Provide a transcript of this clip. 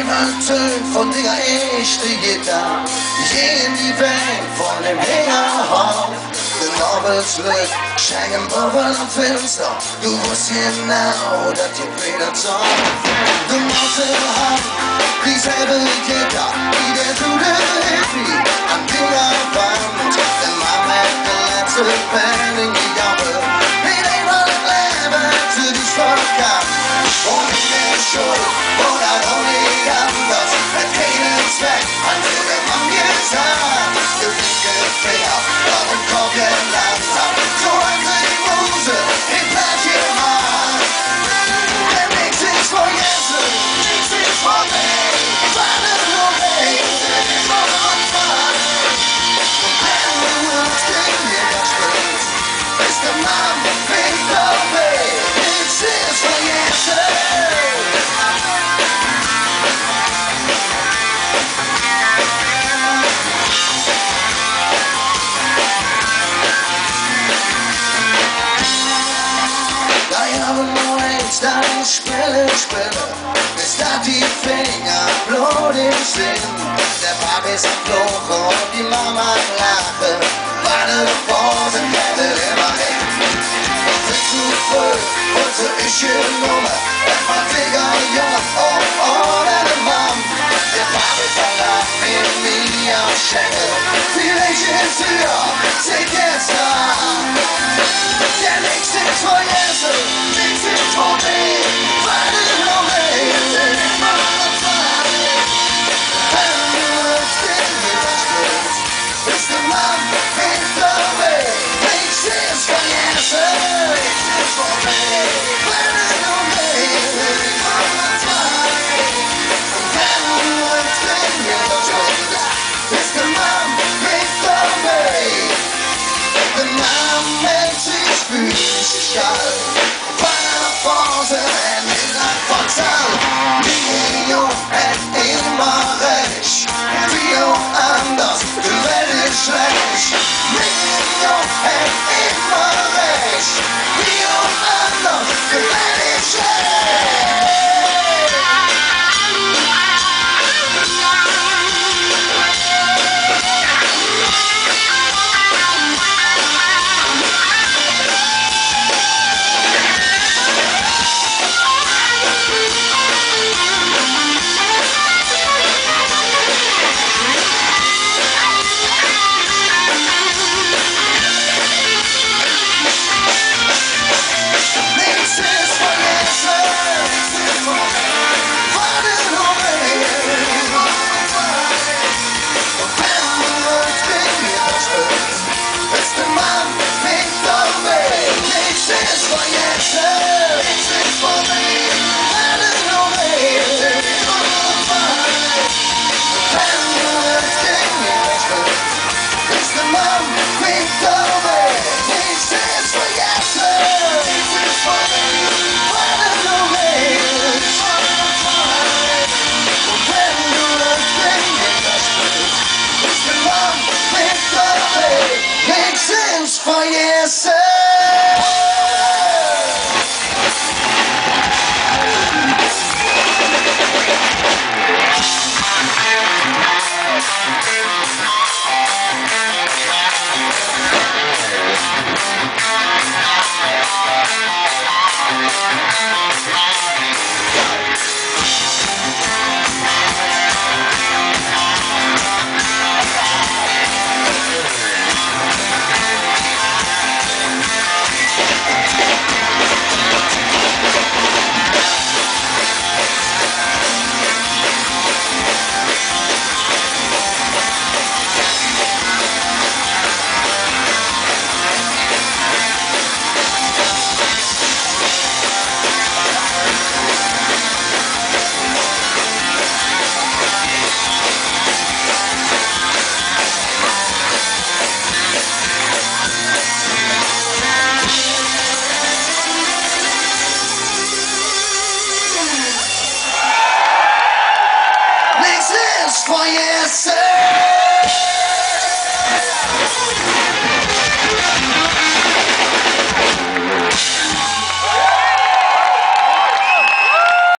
Himmel tönt von der echte Gitarre. Ich geh in die Welt von dem Hingerhof. Den Nobelsglück schenken Bubbeln und Finster. Du wusst genau, dass ihr wieder Zorn. Du musst haben dieselbe Gitarre, wie der gute Hippie am Dingerwand. Der Mann hat den letzten Penning gejammert. Mit dem Leben zu die Schluckern. Und in der Schuld, wo er doch nicht anders. Mit keinem Zweck, an der Mann gesagt. Du dicke Finger, warum kommt ihr langsam? So an die Muse, ich bleib hier mal. Der Mix ist von Jesse, nichts ist von mir. Warte nur weg, ich mach uns mal. Und wenn du uns gegen dir das spielst, ist der Mann nicht dabei. Nichts ist von Jesse. Dann spiele, bis da die Finger blutig sind. Der Papa ist am Fluchen und die Mama lachen. Meine Pause kettet immer hin. Bin zu früh, wollte ich hier Nummer. Etwa Digger, Junge, oh, deine Mom. Der Papa verlangt mir nie am Schenkel. Vielleicht ist hier, seht jetzt an. Der nächste ist vergessen, nichts ist von mir. Warte nur mehr, ich mach uns mal. Wenn du uns gegen das spielst, ist der Mann nicht dabei. Nichts ist vergessen, nichts ist von mir. Warte nur mehr, ich mach uns mal. Wenn du uns gegen das spielst, ist der Mann nicht dabei. Der Mann hält sich Bücherschall, bei einer Pause in der Volkssaal. Mio hat immer recht, Mio anders, die Welt ist schlecht. Mio hat immer recht, Mio anders, die Welt ist schlecht. Verjesse. Verjesse.